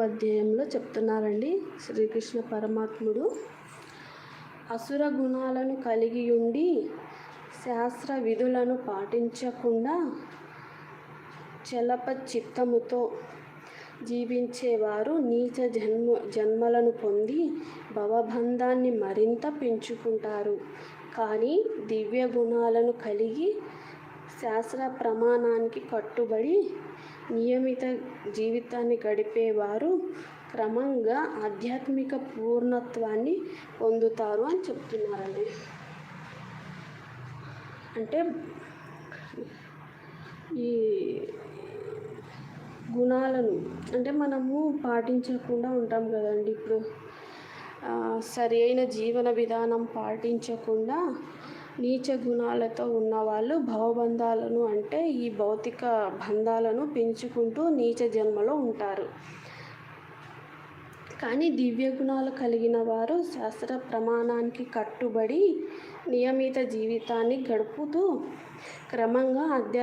అధ్యాయంలో చెప్తున్నారండి శ్రీకృష్ణ పరమాత్ముడు. అసుర గుణాలను కలిగి ఉండి శాస్త్ర విధులను పాటించకుండా చలప చిత్తముతో జీవించేవారు నీచ జన్మలను పొంది భవబంధాన్ని మరింత పెంచుకుంటారు. కానీ దివ్య గుణాలను కలిగి శాస్త్ర ప్రమాణానికి కట్టుబడి నియమిత జీవితాన్ని గడిపేవారు క్రమంగా ఆధ్యాత్మిక పూర్ణత్వాన్ని పొందుతారు అని చెప్తున్నారండి. అంటే ఈ గుణాలను అంటే మనము పాటించకుండా ఉంటాం కదండి. ఇప్పుడు సరి అయిన జీవన విధానం పాటించకుండా నీచ గుణాలతో ఉన్నవాళ్ళు భవబంధాలను అంటే ఈ భౌతిక బంధాలను పెంచుకుంటూ నీచ జన్మలో ఉంటారు. కానీ దివ్య గుణాలు కలిగిన వారు శాస్త్ర ప్రమాణానికి కట్టుబడి నియమిత జీవితాన్ని గడుపుతూ క్రమంగా ఆధ్యాత్మిక